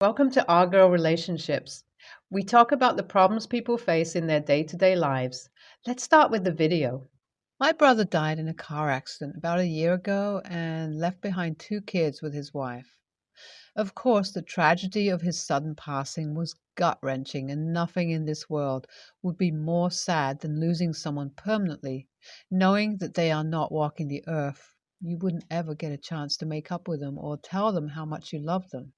Welcome to Our Girl Relationships. We talk about the problems people face in their day to day lives. Let's start with the video. My brother died in a car accident about a year ago and left behind two kids with his wife. Of course, the tragedy of his sudden passing was gut wrenching, and nothing in this world would be more sad than losing someone permanently, knowing that they are not walking the earth. You wouldn't ever get a chance to make up with them or tell them how much you love them.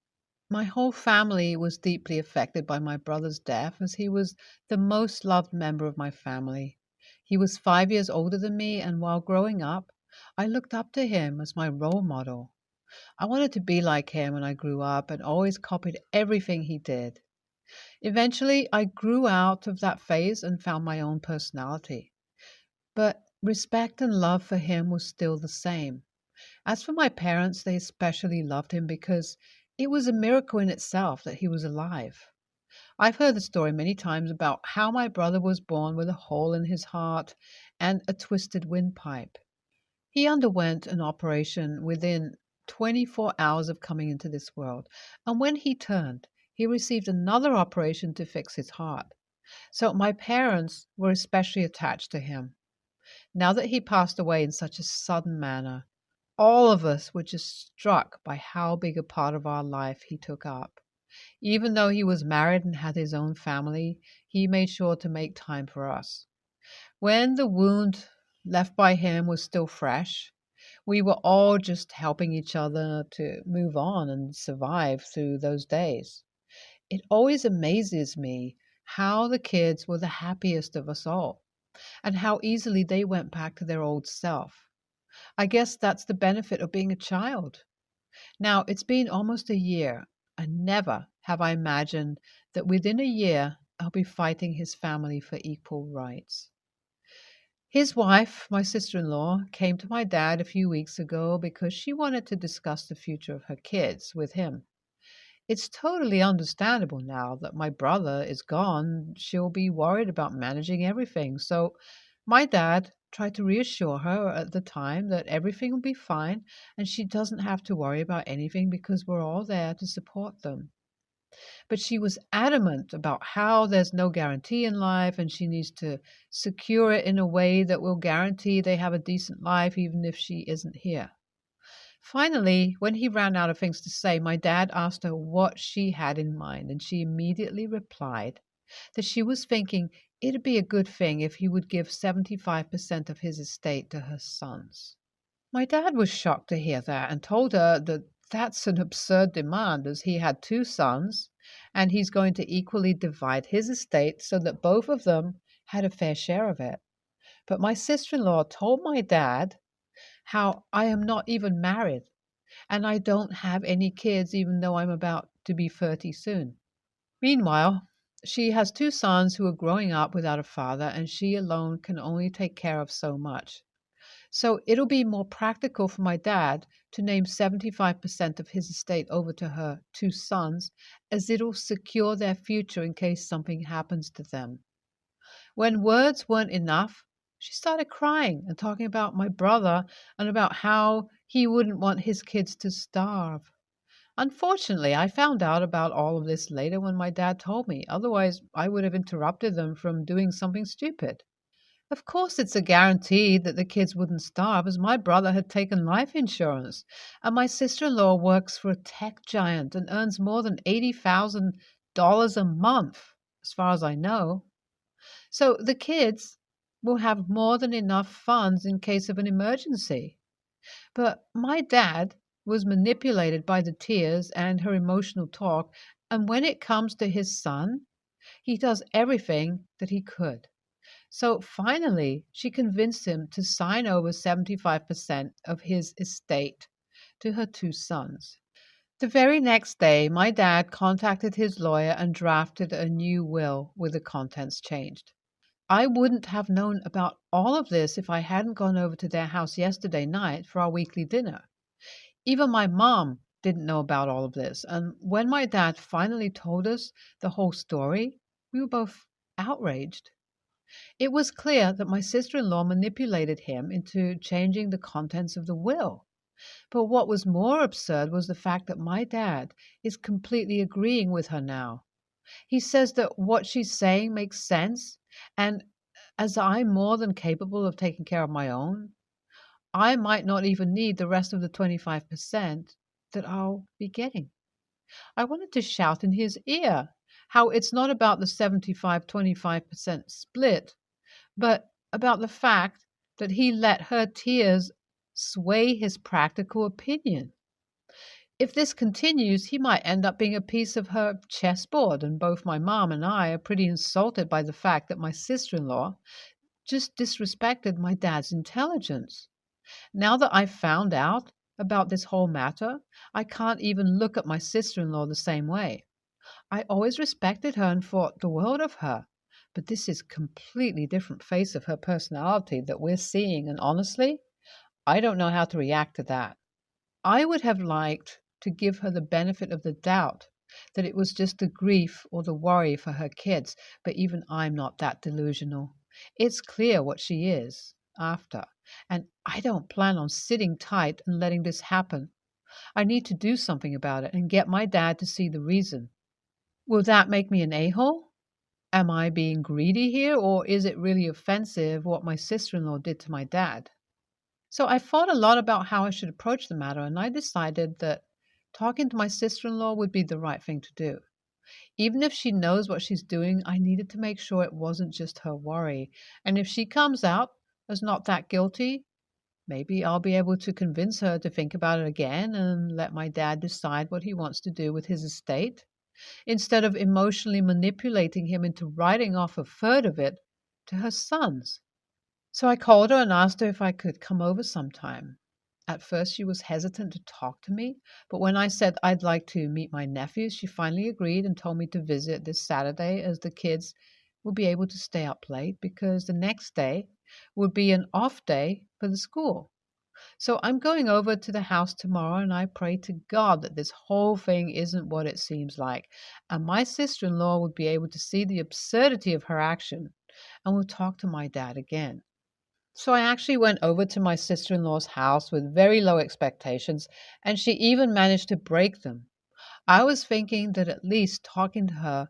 My whole family was deeply affected by my brother's death, as he was the most loved member of my family. He was 5 years older than me, and while growing up, I looked up to him as my role model. I wanted to be like him when I grew up and always copied everything he did. Eventually, I grew out of that phase and found my own personality. But respect and love for him was still the same. As for my parents, they especially loved him because it was a miracle in itself that he was alive. I've heard the story many times about how my brother was born with a hole in his heart and a twisted windpipe. He underwent an operation within 24 hours of coming into this world, and when he turned, he received another operation to fix his heart. So my parents were especially attached to him. Now that he passed away in such a sudden manner, all of us were just struck by how big a part of our life he took up. Even though he was married and had his own family, he made sure to make time for us. When the wound left by him was still fresh, we were all just helping each other to move on and survive through those days. It always amazes me how the kids were the happiest of us all, and how easily they went back to their old self. I guess that's the benefit of being a child. Now, it's been almost a year, and never have I imagined that within a year I'll be fighting his family for equal rights. His wife, my sister in law, came to my dad a few weeks ago because she wanted to discuss the future of her kids with him. It's totally understandable now that my brother is gone. She'll be worried about managing everything. So my dad tried to reassure her at the time that everything will be fine and she doesn't have to worry about anything because we're all there to support them. But she was adamant about how there's no guarantee in life and she needs to secure it in a way that will guarantee they have a decent life even if she isn't here. Finally, when he ran out of things to say, my dad asked her what she had in mind, and she immediately replied that she was thinking it'd be a good thing if he would give 75% of his estate to her sons. My dad was shocked to hear that and told her that that's an absurd demand, as he had two sons and he's going to equally divide his estate so that both of them had a fair share of it. But my sister in law told my dad how I am not even married and I don't have any kids, even though I'm about to be 30 soon. Meanwhile, she has two sons who are growing up without a father, and she alone can only take care of so much. So it'll be more practical for my dad to name 75% of his estate over to her two sons, as it'll secure their future in case something happens to them. When words weren't enough, she started crying and talking about my brother and about how he wouldn't want his kids to starve. Unfortunately, I found out about all of this later when my dad told me. Otherwise, I would have interrupted them from doing something stupid. Of course, it's a guarantee that the kids wouldn't starve, as my brother had taken life insurance, and my sister in law works for a tech giant and earns more than $80,000 a month, as far as I know. So the kids will have more than enough funds in case of an emergency. But my dad was manipulated by the tears and her emotional talk, and when it comes to his son, he does everything that he could. So finally, she convinced him to sign over 75% of his estate to her two sons. The very next day, my dad contacted his lawyer and drafted a new will with the contents changed. I wouldn't have known about all of this if I hadn't gone over to their house yesterday night for our weekly dinner. Even my mom didn't know about all of this, and when my dad finally told us the whole story, we were both outraged. It was clear that my sister in law manipulated him into changing the contents of the will. But what was more absurd was the fact that my dad is completely agreeing with her now. He says that what she's saying makes sense, and as I'm more than capable of taking care of my own, I might not even need the rest of the 25% that I'll be getting. I wanted to shout in his ear how it's not about the 75-25% split, but about the fact that he let her tears sway his practical opinion. If this continues, he might end up being a piece of her chessboard, and both my mom and I are pretty insulted by the fact that my sister-in-law just disrespected my dad's intelligence. Now that I've found out about this whole matter, I can't even look at my sister-in-law the same way. I always respected her and thought the world of her, but this is completely different face of her personality that we're seeing, and honestly, I don't know how to react to that. I would have liked to give her the benefit of the doubt that it was just the grief or the worry for her kids, but even I'm not that delusional. It's clear what she is after, and I don't plan on sitting tight and letting this happen. I need to do something about it and get my dad to see the reason. Will that make me an a-hole? Am I being greedy here, or is it really offensive what my sister-in-law did to my dad? So I thought a lot about how I should approach the matter, and I decided that talking to my sister-in-law would be the right thing to do. Even if she knows what she's doing, I needed to make sure it wasn't just her worry. And if she comes out as not that guilty, maybe I'll be able to convince her to think about it again and let my dad decide what he wants to do with his estate, instead of emotionally manipulating him into writing off a third of it to her sons. So I called her and asked her if I could come over sometime. At first, she was hesitant to talk to me, but when I said I'd like to meet my nephews, she finally agreed and told me to visit this Saturday, as the kids would be able to stay up late because the next day would be an off day for the school. So I'm going over to the house tomorrow, and I pray to God that this whole thing isn't what it seems like, and my sister-in-law would be able to see the absurdity of her action and will talk to my dad again. So I actually went over to my sister-in-law's house with very low expectations, and she even managed to break them. I was thinking that at least talking to her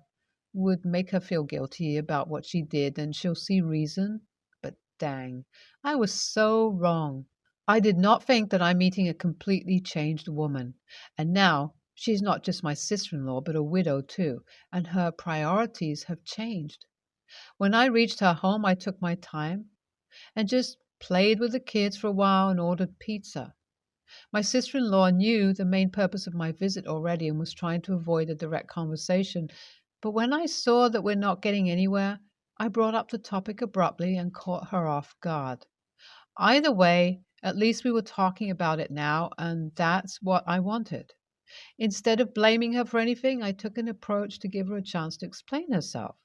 would make her feel guilty about what she did and she'll see reason. But dang, I was so wrong. I did not think that I'm meeting a completely changed woman. And now she's not just my sister-in-law, but a widow too, and her priorities have changed. When I reached her home, I took my time and just played with the kids for a while and ordered pizza. My sister-in-law knew the main purpose of my visit already and was trying to avoid a direct conversation. But when I saw that we're not getting anywhere, I brought up the topic abruptly and caught her off guard. Either way, at least we were talking about it now, and that's what I wanted. Instead of blaming her for anything, I took an approach to give her a chance to explain herself.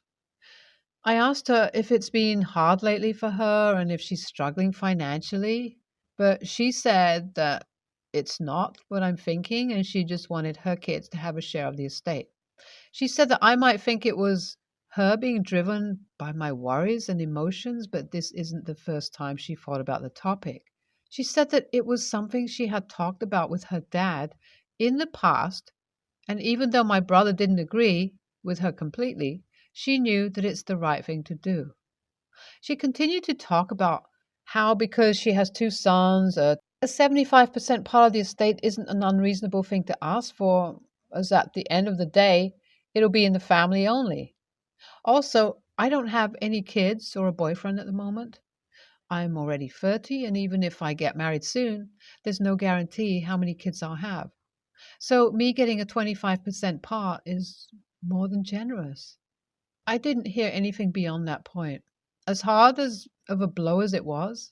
I asked her if it's been hard lately for her and if she's struggling financially, but she said that it's not what I'm thinking and she just wanted her kids to have a share of the estate. She said that I might think it was her being driven by my worries and emotions, but this isn't the first time she thought about the topic. She said that it was something she had talked about with her dad in the past, and even though my brother didn't agree with her completely, she knew that it's the right thing to do. She continued to talk about how, because she has two sons, a 75% part of the estate isn't an unreasonable thing to ask for, as at the end of the day, it'll be in the family only. Also, I don't have any kids or a boyfriend at the moment. I'm already 30, and even if I get married soon, there's no guarantee how many kids I'll have. So me getting a 25% part is more than generous. I didn't hear anything beyond that point. As hard as of a blow as it was,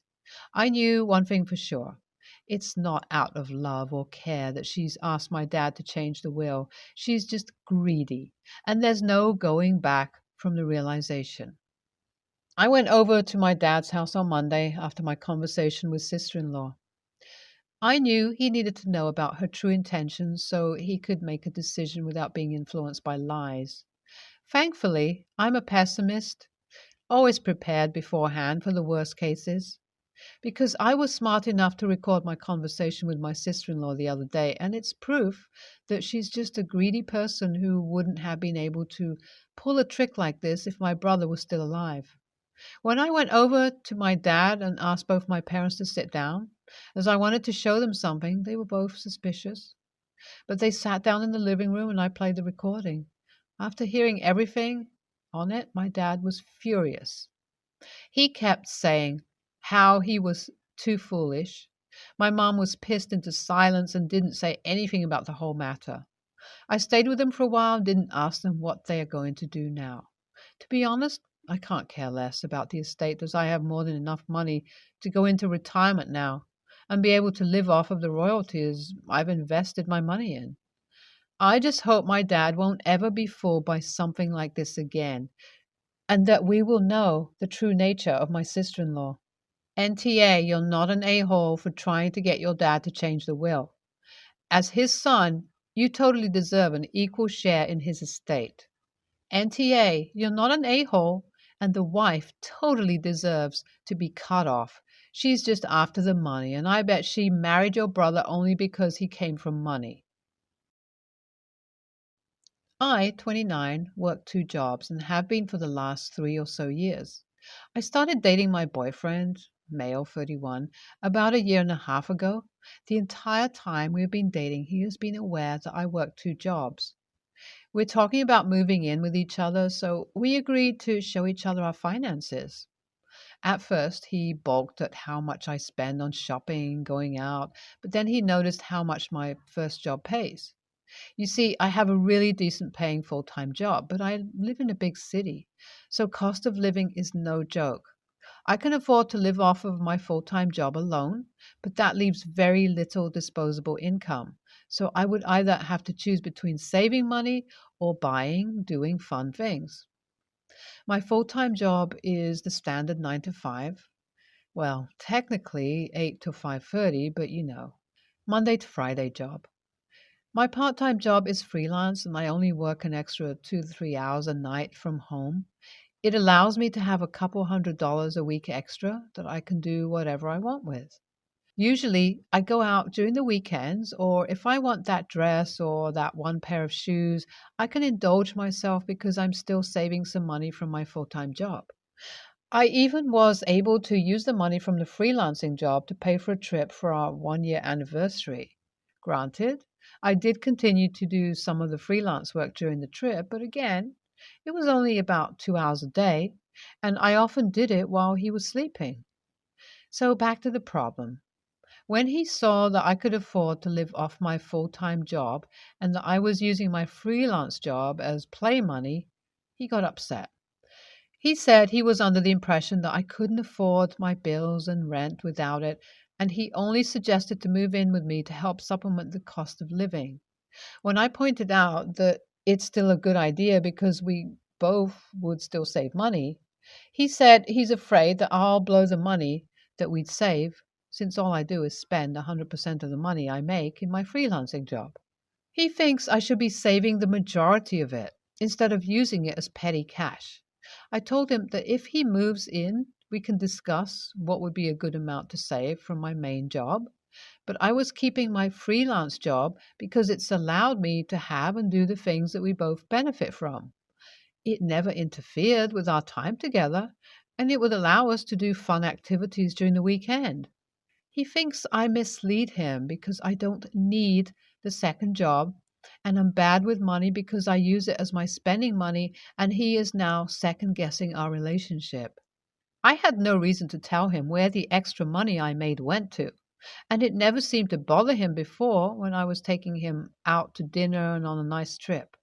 I knew one thing for sure. It's not out of love or care that she's asked my dad to change the will. She's just greedy, and there's no going back from the realization. I went over to my dad's house on Monday after my conversation with sister-in-law. I knew he needed to know about her true intentions so he could make a decision without being influenced by lies. Thankfully, I'm a pessimist, always prepared beforehand for the worst cases. Because I was smart enough to record my conversation with my sister in law the other day, and it's proof that she's just a greedy person who wouldn't have been able to pull a trick like this if my brother was still alive. When I went over to my dad and asked both my parents to sit down, as I wanted to show them something, they were both suspicious. But they sat down in the living room and I played the recording. After hearing everything on it, my dad was furious. He kept saying how he was too foolish. My mom was pissed into silence and didn't say anything about the whole matter. I stayed with them for a while and didn't ask them what they are going to do now. To be honest, I can't care less about the estate as I have more than enough money to go into retirement now and be able to live off of the royalties I've invested my money in. I just hope my dad won't ever be fooled by something like this again, and that we will know the true nature of my sister in law. NTA, you're not an a hole for trying to get your dad to change the will. As his son, you totally deserve an equal share in his estate. NTA, you're not an a hole, and the wife totally deserves to be cut off. She's just after the money, and I bet she married your brother only because he came from money. I, 29, work 2 jobs and have been for the last 3 or so years. I started dating my boyfriend, male 31, about a year and a half ago. The entire time we've been dating, he has been aware that I work 2 jobs. We're talking about moving in with each other, so we agreed to show each other our finances. At first, he balked at how much I spend on shopping, going out, but then he noticed how much my first job pays. You see, I have a really decent paying full time job, but I live in a big city, so cost of living is no joke. I can afford to live off of my full time job alone, but that leaves very little disposable income. So I would either have to choose between saving money or buying, doing fun things. My full time job is the standard 9 to 5. Well, technically 8 to 5:30, but Monday to Friday job. My part time job is freelance and I only work an extra 2 to 3 hours a night from home. It allows me to have a couple $100 a week extra that I can do whatever I want with. Usually, I go out during the weekends, or if I want that dress or that one pair of shoes, I can indulge myself because I'm still saving some money from my full time job. I even was able to use the money from the freelancing job to pay for a trip for our 1 year anniversary. Granted, I did continue to do some of the freelance work during the trip, but again, it was only about 2 hours a day, and I often did it while he was sleeping. So back to the problem. When he saw that I could afford to live off my full time job and that I was using my freelance job as play money, he got upset. He said he was under the impression that I couldn't afford my bills and rent without it, and he only suggested to move in with me to help supplement the cost of living. When I pointed out that it's still a good idea because we both would still save money, he said he's afraid that I'll blow the money that we'd save, since all I do is spend 100% of the money I make in my freelancing job. He thinks I should be saving the majority of it instead of using it as petty cash. I told him that if he moves in, we can discuss what would be a good amount to save from my main job. But I was keeping my freelance job because it's allowed me to have and do the things that we both benefit from. It never interfered with our time together, and it would allow us to do fun activities during the weekend. He thinks I mislead him because I don't need the second job, and I'm bad with money because I use it as my spending money, and he is now second guessing our relationship. I had no reason to tell him where the extra money I made went to, and it never seemed to bother him before when I was taking him out to dinner and on a nice trip.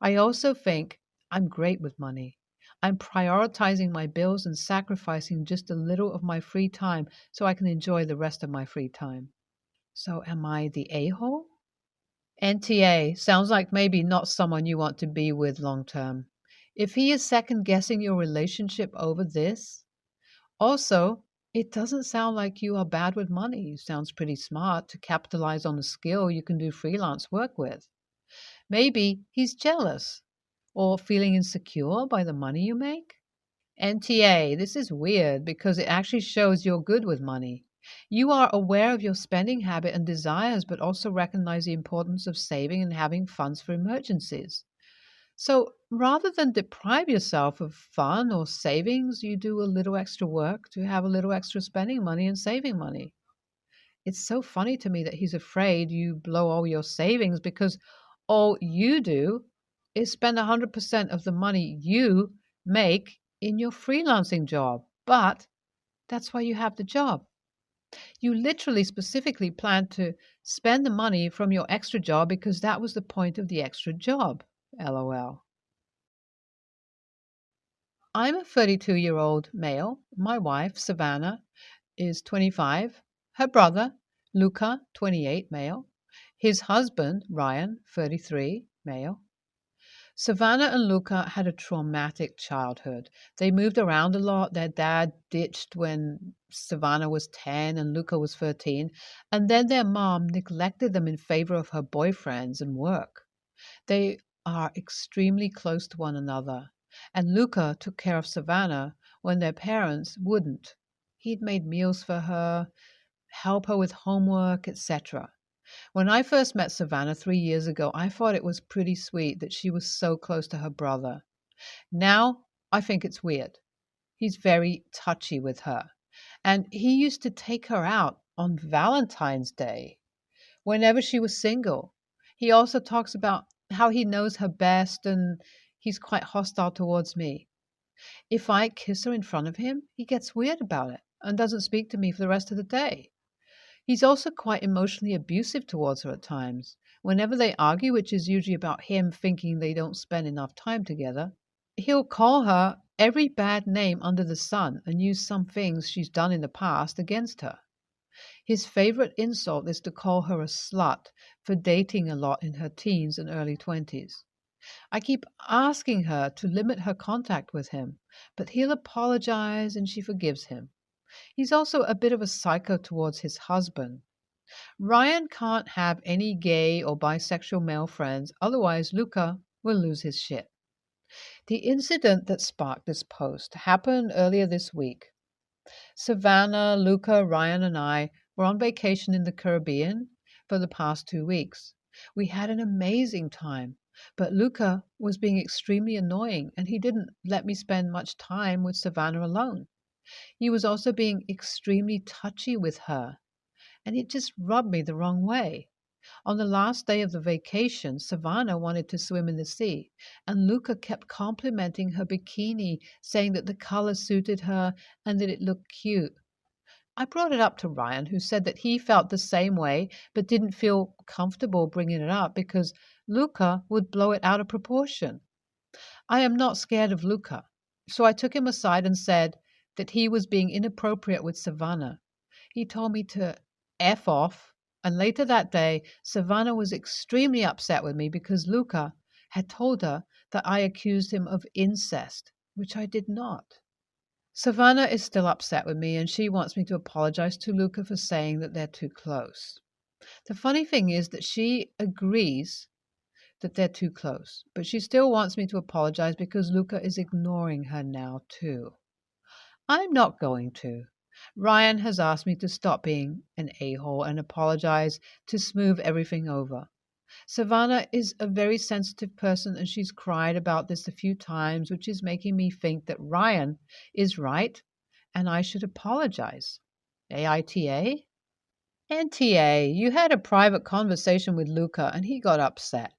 I also think I'm great with money. I'm prioritizing my bills and sacrificing just a little of my free time so I can enjoy the rest of my free time. So, am I the a hole? NTA sounds like maybe not someone you want to be with long term. If he is second guessing your relationship over this, also, it doesn't sound like you are bad with money. You sounds pretty smart to capitalize on a skill you can do freelance work with. Maybe he's jealous or feeling insecure by the money you make. NTA, this is weird because it actually shows you're good with money. You are aware of your spending habit and desires, but also recognize the importance of saving and having funds for emergencies. So rather than deprive yourself of fun or savings, you do a little extra work to have a little extra spending money and saving money. It's so funny to me that he's afraid you blow all your savings because all you do is spend 100% of the money you make in your freelancing job. But that's why you have the job. You literally specifically planned to spend the money from your extra job because that was the point of the extra job. LOL. I'm a 32-year-old male. My wife, Savannah, is 25. Her brother, Luca, 28, male. His husband, Ryan, 33, male. Savannah and Luca had a traumatic childhood. They moved around a lot. Their dad ditched when Savannah was 10 and Luca was 13, and then their mom neglected them in favor of her boyfriends and work. They are extremely close to one another, and Luca took care of Savannah when their parents wouldn't. He'd made meals for her, help her with homework, etc. When I first met Savannah 3 years ago, I thought it was pretty sweet that she was so close to her brother. Now, I think it's weird. He's very touchy with her. And he used to take her out on Valentine's Day whenever she was single. He also talks about how he knows her best and he's quite hostile towards me. If I kiss her in front of him, he gets weird about it and doesn't speak to me for the rest of the day. He's also quite emotionally abusive towards her at times. Whenever they argue, which is usually about him thinking they don't spend enough time together, he'll call her every bad name under the sun and use some things she's done in the past against her. His favorite insult is to call her a slut for dating a lot in her teens and early 20s. I keep asking her to limit her contact with him, but he'll apologize and she forgives him. He's also a bit of a psycho towards his husband. Ryan can't have any gay or bisexual male friends, otherwise Luca will lose his shit. The incident that sparked this post happened earlier this week. Savannah, Luca, Ryan, and I were on vacation in the Caribbean for the past 2 weeks. We had an amazing time, but Luca was being extremely annoying and he didn't let me spend much time with Savannah alone. He was also being extremely touchy with her, and it just rubbed me the wrong way. On the last day of the vacation, Savannah wanted to swim in the sea, and Luca kept complimenting her bikini, saying that the color suited her and that it looked cute. I brought it up to Ryan, who said that he felt the same way but didn't feel comfortable bringing it up because Luca would blow it out of proportion. I am not scared of Luca, so I took him aside and said that he was being inappropriate with Savannah. He told me to F off, and later that day, Savannah was extremely upset with me because Luca had told her that I accused him of incest, which I did not. Savannah is still upset with me and she wants me to apologize to Luca for saying that they're too close. The funny thing is that she agrees that they're too close, but she still wants me to apologize because Luca is ignoring her now too. I'm not going to. Ryan has asked me to stop being an a-hole and apologize to smooth everything over. Savannah is a very sensitive person and she's cried about this a few times, which is making me think that Ryan is right and I should apologize. AITA? NTA, you had a private conversation with Luca and he got upset.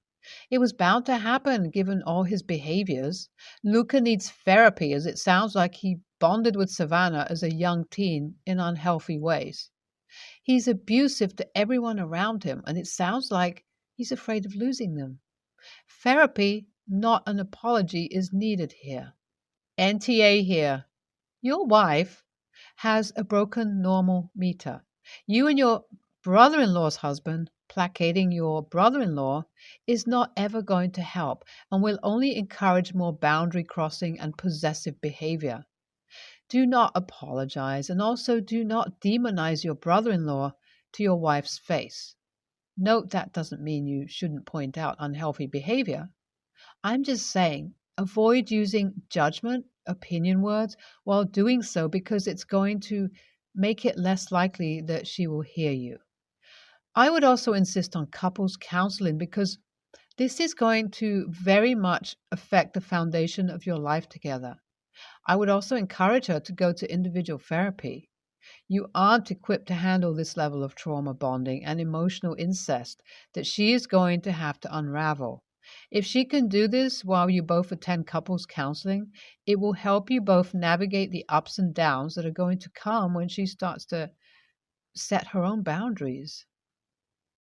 It was bound to happen given all his behaviors. Luca needs therapy as it sounds like he bonded with Savannah as a young teen in unhealthy ways. He's abusive to everyone around him and it sounds like he's afraid of losing them. Therapy, not an apology, is needed here. NTA here. Your wife has a broken normal meter. You and your brother-in-law's husband placating your brother-in-law is not ever going to help and will only encourage more boundary crossing and possessive behavior. Do not apologize and also do not demonize your brother-in-law to your wife's face. Note that doesn't mean you shouldn't point out unhealthy behavior. I'm just saying avoid using judgment opinion words while doing so because it's going to make it less likely that she will hear you. I would also insist on couples counseling because this is going to very much affect the foundation of your life together. I would also encourage her to go to individual therapy. You aren't equipped to handle this level of trauma bonding and emotional incest that she is going to have to unravel. If she can do this while you both attend couples counseling, it will help you both navigate the ups and downs that are going to come when she starts to set her own boundaries.